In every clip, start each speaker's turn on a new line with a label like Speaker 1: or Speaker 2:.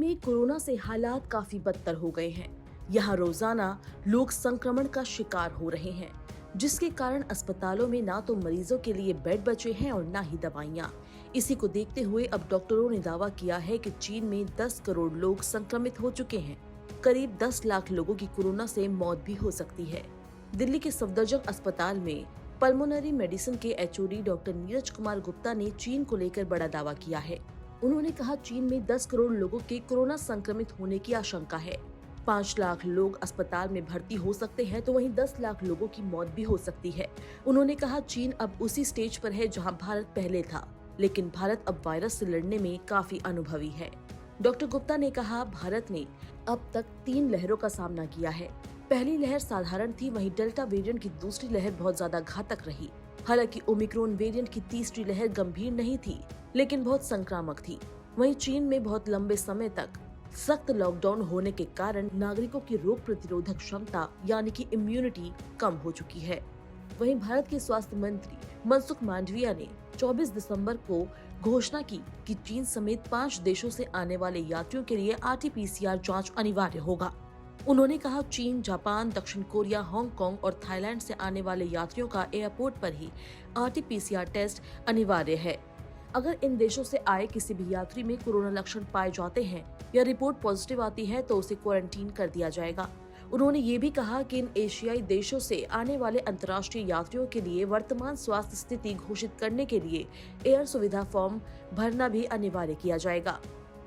Speaker 1: में कोरोना से हालात काफी बदतर हो गए हैं। यहाँ रोजाना लोग संक्रमण का शिकार हो रहे हैं, जिसके कारण अस्पतालों में ना तो मरीजों के लिए बेड बचे हैं और ना ही दवाइयाँ। इसी को देखते हुए अब डॉक्टरों ने दावा किया है कि चीन में 10 करोड़ लोग संक्रमित हो चुके हैं। करीब 10 लाख लोगों की कोरोना से मौत भी हो सकती है। दिल्ली के सफदरजंग अस्पताल में पल्मोनरी मेडिसिन के एचओडी डॉक्टर नीरज कुमार गुप्ता ने चीन को लेकर बड़ा दावा किया है। उन्होंने कहा, चीन में 10 करोड़ लोगों के कोरोना संक्रमित होने की आशंका है। 5 लाख लोग अस्पताल में भर्ती हो सकते हैं, तो वहीं 10 लाख लोगों की मौत भी हो सकती है। उन्होंने कहा, चीन अब उसी स्टेज पर है जहां भारत पहले था, लेकिन भारत अब वायरस से लड़ने में काफी अनुभवी है। डॉक्टर गुप्ता ने कहा, भारत ने अब तक 3 लहरों का सामना किया है। पहली लहर साधारण थी, वहीं डेल्टा वेरिएंट की दूसरी लहर बहुत ज्यादा घातक रही। हालांकि ओमिक्रॉन वेरिएंट की तीसरी लहर गंभीर नहीं थी, लेकिन बहुत संक्रामक थी। वहीं चीन में बहुत लंबे समय तक सख्त लॉकडाउन होने के कारण नागरिकों की रोग प्रतिरोधक क्षमता यानी कि इम्यूनिटी कम हो चुकी है। वहीं भारत के स्वास्थ्य मंत्री मनसुख मांडविया ने 24 दिसंबर को घोषणा की कि चीन समेत 5 देशों से आने वाले यात्रियों के लिए RT-PCR जांच अनिवार्य होगा। उन्होंने कहा, चीन, जापान, दक्षिण कोरिया, हांगकांग और थाईलैंड से आने वाले यात्रियों का एयरपोर्ट पर ही RT-PCR टेस्ट अनिवार्य है। अगर इन देशों से आए किसी भी यात्री में कोरोना लक्षण पाए जाते हैं या रिपोर्ट पॉजिटिव आती है तो उसे क्वारंटीन कर दिया जाएगा। उन्होंने ये भी कहा कि इन एशियाई देशों से आने वाले अंतर्राष्ट्रीय यात्रियों के लिए वर्तमान स्वास्थ्य स्थिति घोषित करने के लिए एयर सुविधा फॉर्म भरना भी अनिवार्य किया जाएगा।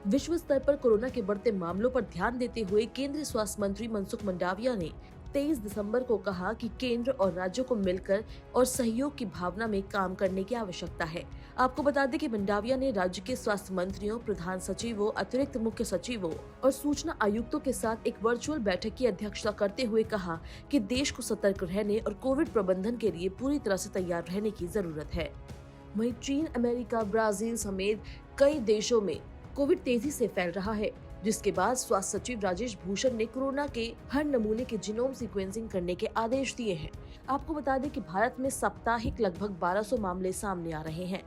Speaker 1: विश्व स्तर पर कोरोना के बढ़ते मामलों पर ध्यान देते हुए केंद्रीय स्वास्थ्य मंत्री मनसुख मंडाविया ने 23 दिसंबर को कहा कि केंद्र और राज्यों को मिलकर और सहयोग की भावना में काम करने की आवश्यकता है। आपको बता दें कि मंडाविया ने राज्य के स्वास्थ्य मंत्रियों, प्रधान सचिवों, अतिरिक्त मुख्य सचिवों और सूचना आयुक्तों के साथ एक वर्चुअल बैठक की अध्यक्षता करते हुए कहा कि देश को सतर्क रहने और कोविड प्रबंधन के लिए पूरी तरह से तैयार रहने की जरूरत है। वहीं चीन, अमेरिका, ब्राजील समेत कई देशों में कोविड तेजी से फैल रहा है, जिसके बाद स्वास्थ्य सचिव राजेश भूषण ने कोरोना के हर नमूने के जीनोम सीक्वेंसिंग करने के आदेश दिए हैं। आपको बता दें कि भारत में साप्ताहिक लगभग 1200 मामले सामने आ रहे हैं।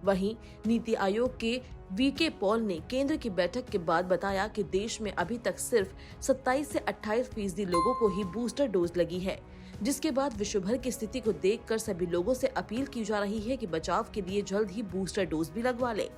Speaker 1: वहीं नीति आयोग के वीके पॉल ने केंद्र की बैठक के बाद बताया कि देश में अभी तक सिर्फ 27 से 28% लोगों को ही बूस्टर डोज लगी है, जिसके बाद विश्व भर की स्थिति को देखकर सभी लोगों से अपील की जा रही है कि बचाव के लिए जल्द ही बूस्टर डोज भी लगवा लें।